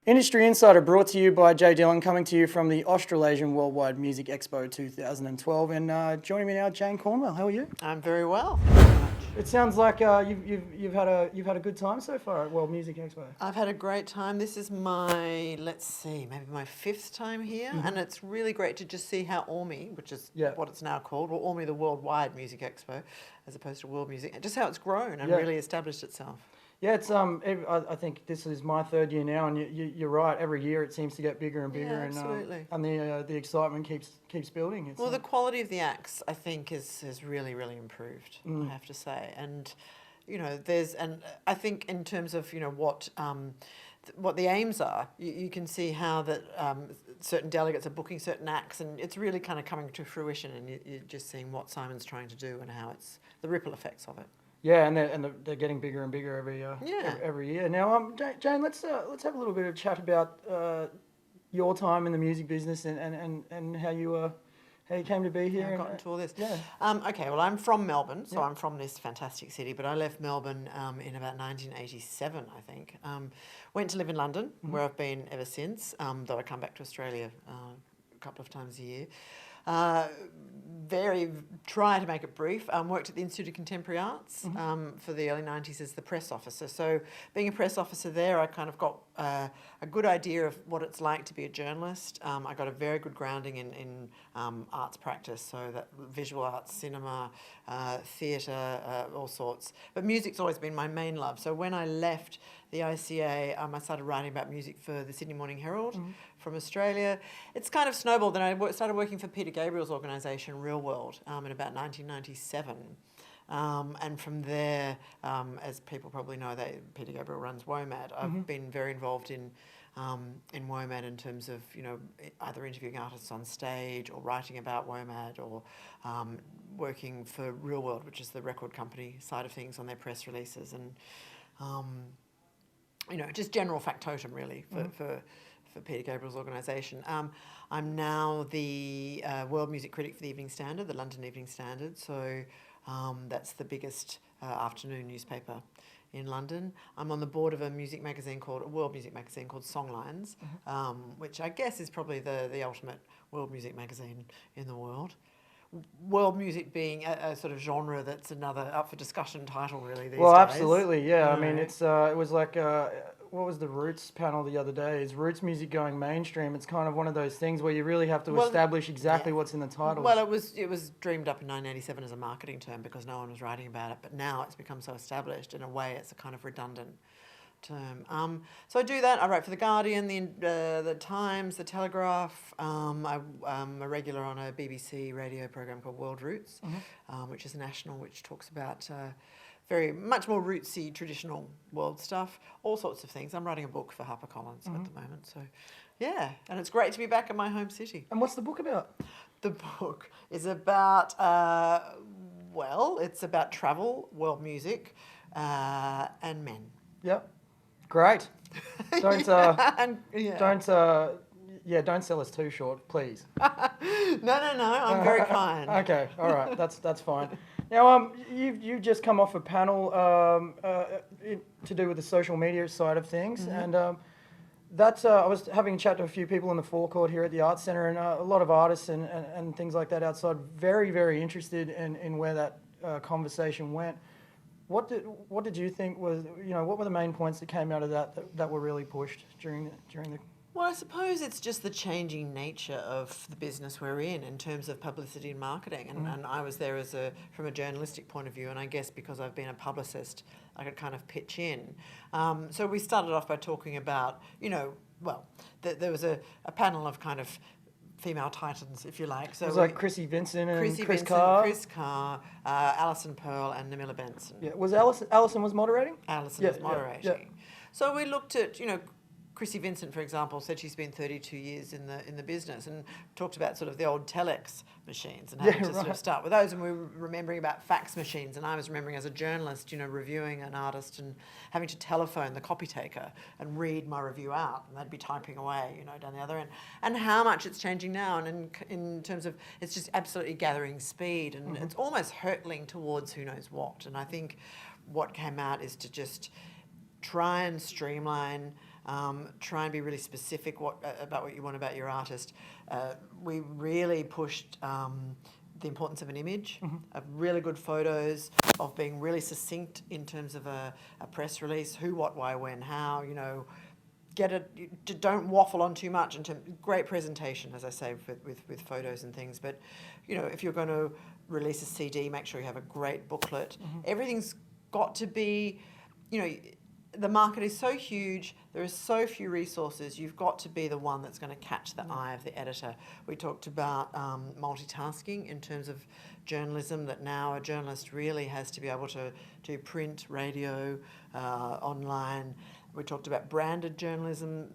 Industry Insider brought to you by Jay Dillon, coming to you from the Australasian Worldwide Music Expo 2012. And joining me now, Jane Cornwell. How are you? I'm very well. Thank you very much. It sounds like you've had a good time so far at World Music Expo. I've had a great time. This is my, maybe my 5th time here, and it's really great to just see how AWME, which is what it's now called, or AWME, the Worldwide Music Expo, as opposed to World Music, just how it's grown and really established itself. Yeah, it's I think this is my 3rd year now, and you're right. Every year it seems to get bigger and bigger, and the excitement keeps building. The quality of the acts, I think, has really improved. I have to say, and I think in terms of what the aims are, you can see how that certain delegates are booking certain acts, and it's really kind of coming to fruition, and you're just seeing what Simon's trying to do and how it's the ripple effects of it. Yeah, and they're getting bigger and bigger every year. Now, Jane, let's have a little bit of chat about your time in the music business and how you came to be here. How I got into all this. Yeah. Okay, well, I'm from Melbourne, so I'm from this fantastic city, but I left Melbourne in about 1987, I think. Went to live in London, where I've been ever since, though I come back to Australia a couple of times a year. Try to make it brief. Worked at the Institute of Contemporary Arts for the early 90s as the press officer. So being a press officer there, I kind of got a good idea of what it's like to be a journalist. I got a very good grounding in arts practice, so that visual arts, cinema, theatre, all sorts. But music's always been my main love. So when I left the ICA, I started writing about music for the Sydney Morning Herald from Australia. It's kind of snowballed. Then I started working for Peter Gabriel's organisation, Real World, in about 1997. And from there, as people probably know, Peter Gabriel runs WOMAD. I've been very involved in WOMAD in terms of, either interviewing artists on stage or writing about WOMAD or working for Real World, which is the record company side of things, on their press releases and just general factotum, really, for Peter Gabriel's organisation. I'm now the world music critic for the Evening Standard, the London Evening Standard, so that's the biggest afternoon newspaper in London. I'm on the board of a world music magazine called Songlines, which I guess is probably the ultimate world music magazine in the world. World music being a sort of genre that's another up for discussion title, really, these days. Well, absolutely, yeah. I mean, it was like, what was the Roots panel the other day? Is Roots music going mainstream? It's kind of one of those things where you really have to establish exactly what's in the title. Well, it was dreamed up in 1987 as a marketing term because no one was writing about it, but now it's become so established, in a way it's a kind of redundant term. So I do that. I write for The Guardian, the Times, The Telegraph. I'm a regular on a BBC radio program called World Roots, which is national, which talks about very much more rootsy, traditional world stuff, all sorts of things. I'm writing a book for HarperCollins at the moment, so yeah, and it's great to be back in my home city. And what's the book about? The book is about, it's about travel, world music, and men. Yep. Great. Don't sell us too short, please. No. I'm very kind. Okay, all right, that's fine. Now, you've just come off a panel to do with the social media side of things, and that's I was having a chat to a few people in the forecourt here at the Arts Centre, and a lot of artists and things like that outside, very, very interested in where that conversation went. What did you think was, what were the main points that came out of that were really pushed during the? Well, I suppose it's just the changing nature of the business we're in terms of publicity and marketing. And I was there from a journalistic point of view, and I guess because I've been a publicist, I could kind of pitch in. So we started off by talking about, there was a panel of kind of female titans, if you like. So it was like Chrissy Vincent and Chris Carr, Alison Pearl and Namila Benson. Yeah, was Alison was moderating? Alison was moderating. Yeah. So we looked at, Chrissy Vincent, for example, said she's been 32 years in the business and talked about sort of the old telex machines and having to sort of start with those. And we were remembering about fax machines, and I was remembering as a journalist, reviewing an artist and having to telephone the copy taker and read my review out, and they'd be typing away, down the other end. And how much it's changing now, and in terms of it's just absolutely gathering speed, and it's almost hurtling towards who knows what. And I think what came out is to just try and streamline Try and be really specific about what you want about your artist. We really pushed the importance of an image, of really good photos, of being really succinct in terms of a press release, who, what, why, when, how, you know, don't waffle on too much. Great presentation, as I say, with photos and things. But, you know, if you're going to release a CD, make sure you have a great booklet. Everything's got to be, you know, the market is so huge, there are so few resources, you've got to be the one that's going to catch the eye of the editor. We talked about multitasking in terms of journalism, that now a journalist really has to be able to do print, radio, online. We talked about branded journalism,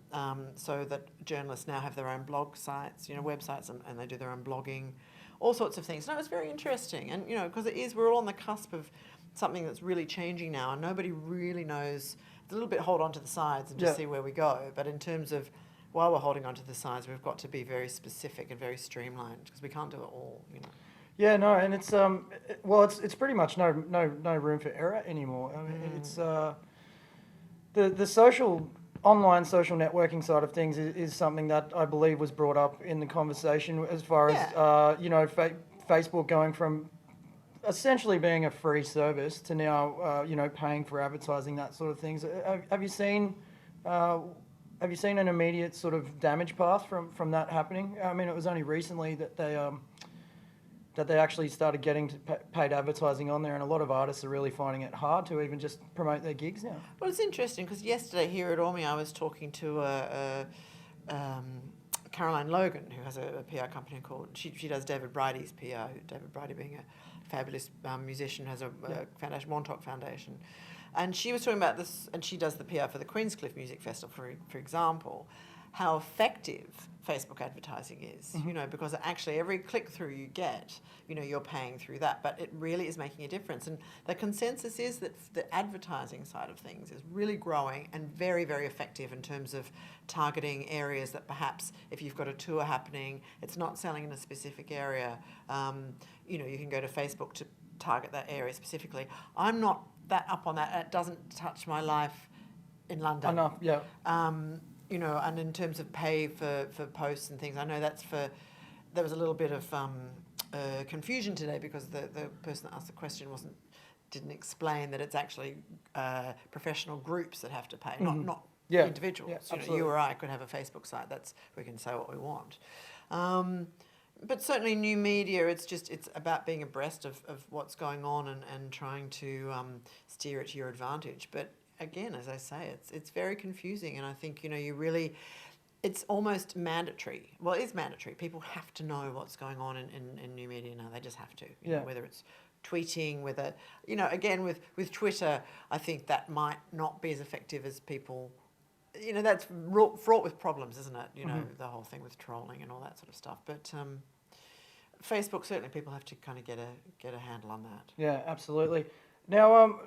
so that journalists now have their own blog sites, you know, websites, and they do their own blogging, all sorts of things. No, it's very interesting, and, you know, because we're all on the cusp of something that's really changing now, and nobody really knows. It's a little bit hold on to the sides and just see where we go. But in terms of, while we're holding on to the sides, we've got to be very specific and very streamlined, because we can't do it all, you know. Yeah, no, and it's it's pretty much no room for error anymore. I mean, it's the online social networking side of things is something that I believe was brought up in the conversation, as far as you know, Facebook going from essentially being a free service to now, you know, paying for advertising, that sort of things. Have you seen an immediate sort of damage path from that happening? I mean, it was only recently that they actually started getting paid advertising on there, and a lot of artists are really finding it hard to even just promote their gigs now. Well, it's interesting, because yesterday here at AWME I was talking to Caroline Logan, who has a PR company called, she does David Bridie's PR, David Bridie being a fabulous musician, has a foundation, Montauk Foundation. And she was talking about this, and she does the PR for the Queenscliff Music Festival, for example, how effective Facebook advertising is, you know, because actually every click-through you get, you know, you're paying through that, but it really is making a difference. And the consensus is that the advertising side of things is really growing and very, very effective in terms of targeting areas that perhaps, if you've got a tour happening, it's not selling in a specific area, you know, you can go to Facebook to target that area specifically. I'm not that up on that. It doesn't touch my life in London. Enough, yeah. You know, and in terms of pay for posts and things, I know there was a little bit of confusion today, because the person that asked the question didn't explain that it's actually professional groups that have to pay, not individuals. Yeah, you know, you or I could have a Facebook site. We can say what we want. But certainly new media, it's about being abreast of what's going on and trying to steer it to your advantage. But again, as I say, it's very confusing, and I think, you know, it's almost mandatory. Well, it is mandatory. People have to know what's going on in new media now. They just have to. You know, whether it's tweeting, whether, you know, again, with Twitter, I think that might not be as effective as people, you know, that's fraught with problems, isn't it? You know, the whole thing with trolling and all that sort of stuff. But Facebook, certainly people have to kind of get a handle on that. Yeah, absolutely. Now,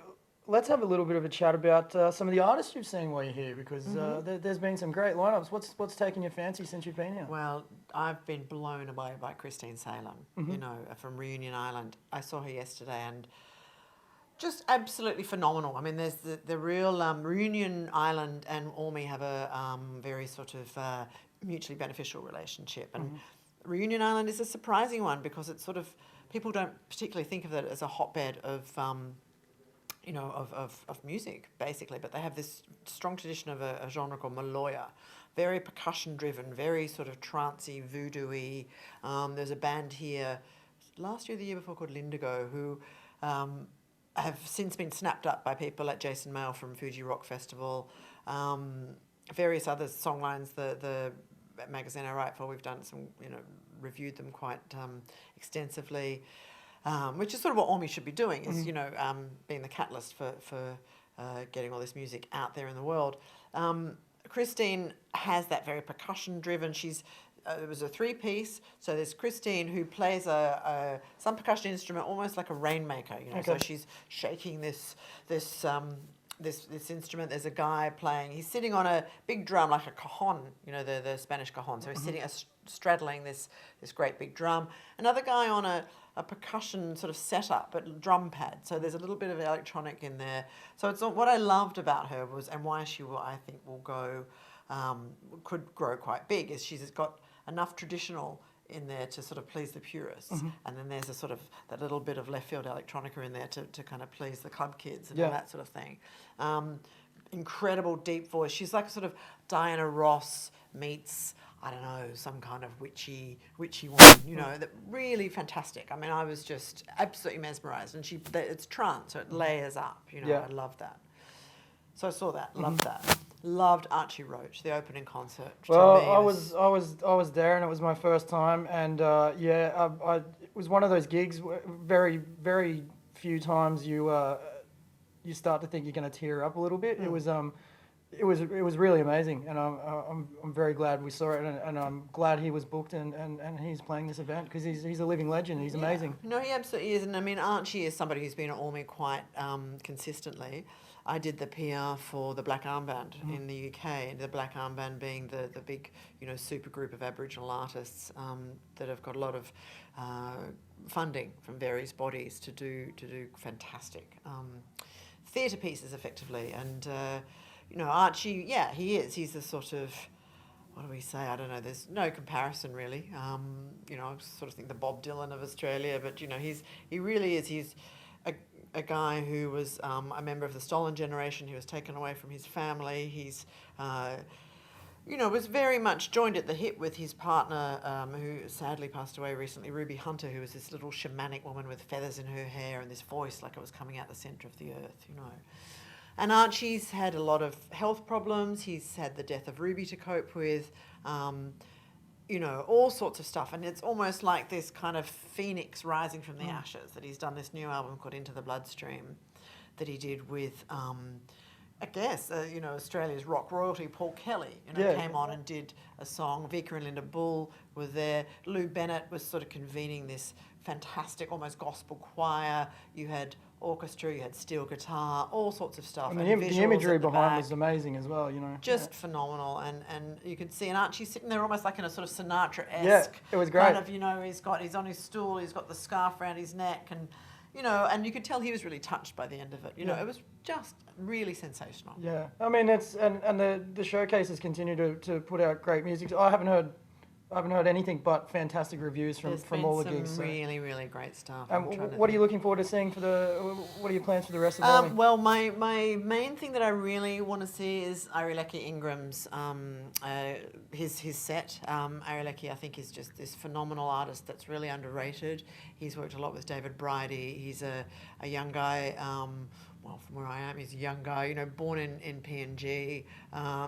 let's have a little bit of a chat about some of the artists you've seen while you're here, because there's been some great lineups. What's taken your fancy since you've been here? Well, I've been blown away by Christine Salem, you know, from Reunion Island. I saw her yesterday, and just absolutely phenomenal. I mean, there's the real Reunion Island and AWME have a very sort of mutually beneficial relationship, and Reunion Island is a surprising one, because it's sort of, people don't particularly think of it as a hotbed of you know, of music, basically, but they have this strong tradition of a genre called Maloya, very percussion-driven, very sort of trancey, voodoo-y. There's a band here, last year or the year before, called Lindigo, who have since been snapped up by people like Jason Mail from Fuji Rock Festival, various other songlines, the magazine I write for, we've done some, you know, reviewed them quite extensively. Which is sort of what AWME should be doing, is, you know, being the catalyst for getting all this music out there in the world. Christine has that very percussion-driven. It was a three-piece, so there's Christine, who plays some percussion instrument, almost like a rainmaker, you know. So she's shaking this instrument. There's a guy playing. He's sitting on a big drum, like a cajon, you know, the Spanish cajon. So he's sitting straddling this great big drum. Another guy on a a percussion sort of setup, but drum pad. So there's a little bit of electronic in there. So it's what I loved about her was, and why she will, I think, will go, could grow quite big, is she's got enough traditional in there to sort of please the purists, and then there's a sort of that little bit of left field electronica in there to kind of please the club kids and all that sort of thing. Incredible deep voice. She's like sort of Diana Ross meets, I don't know, some kind of witchy woman, you know, that really fantastic. I mean, I was just absolutely mesmerised, and it's trance, so it layers up, you know. I love that. So I saw that, loved that. Loved Archie Roach, the opening concert. Well, I was there, and it was my first time, and it was one of those gigs. Very, very few times you start to think you're going to tear up a little bit. It was really amazing, and I'm very glad we saw it, and I'm glad he was booked and he's playing this event, because he's a living legend. He's amazing. No, he absolutely is, and I mean, Archie is somebody who's been at AWME quite consistently. I did the PR for the Black Armband in the UK, and the Black Armband being the big, you know, super group of Aboriginal artists that have got a lot of funding from various bodies to do fantastic theatre pieces, effectively. And you know, Archie, he is. He's the sort of, what do we say? I don't know. There's no comparison, really. You know, I sort of think the Bob Dylan of Australia, but you know, he really is. He's a guy who was a member of the stolen generation. He was taken away from his family. He's, you know, was very much joined at the hip with his partner, who sadly passed away recently, Ruby Hunter, who was this little shamanic woman with feathers in her hair and this voice like it was coming out the centre of the earth, you know. And Archie's had a lot of health problems. He's had the death of Ruby to cope with. You know, all sorts of stuff. And it's almost like this kind of phoenix rising from the ashes, that he's done this new album called Into the Bloodstream that he did with, I guess, you know, Australia's rock royalty, Paul Kelly, you know, came on and did a song. Vika and Linda Bull were there. Lou Bennett was sort of convening this fantastic, almost gospel choir. You had orchestra, you had steel guitar, all sorts of stuff. And the imagery behind was amazing as well, you know. Just phenomenal, and you could see, and Archie sitting there almost like in a sort of Sinatra-esque. Yeah, it was great. Kind of, you know, he's on his stool, he's got the scarf around his neck, and you know, and you could tell he was really touched by the end of it. You know, it was just really sensational. Yeah, I mean, it's and the showcases continue to put out great music. I haven't heard anything but fantastic reviews from all the gigs. Really, really great stuff. What are you looking forward to seeing what are your plans for the rest of the evening? Well, my main thing that I really want to see is Arileki Ingram's his set. Arileki, I think, is just this phenomenal artist that's really underrated. He's worked a lot with David Bridie. He's a young guy. Well, from where I am, he's a young guy, you know, born in PNG.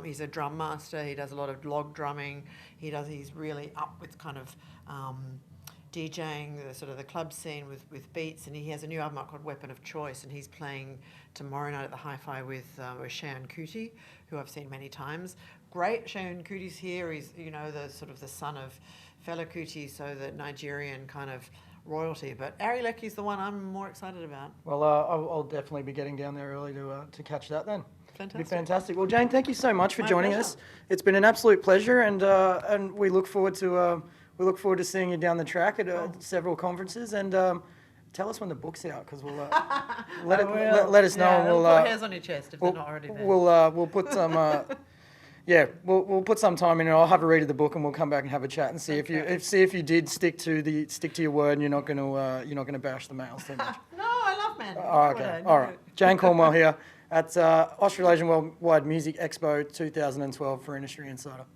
He's a drum master. He does a lot of log drumming. He's really up with kind of DJing, the sort of the club scene with beats, and he has a new album out called Weapon of Choice, and he's playing tomorrow night at the Hi-Fi with Shayan Kuti, who I've seen many times. Great, Shayan Kuti's here. He's, you know, the sort of the son of Fela Kuti, so the Nigerian kind of royalty, but Arileki's the one I'm more excited about. Well, I'll definitely be getting down there early to catch that then. Fantastic. It'll be fantastic. Well, Jane, thank you so much for joining us. It's been an absolute pleasure, and we look forward to seeing you down the track at several conferences. And tell us when the book's out, because we'll let us know. Yeah, and we'll put hairs on your chest if they're not already there. We'll put some. Yeah, we'll put some time in, and I'll have a read of the book, and we'll come back and have a chat and see if you did stick to your word, and you're not going to bash the males too much. No, I love men. Oh, okay, all right. Jane Cornwell here at Australasian Worldwide Music Expo 2012 for Industry Insider.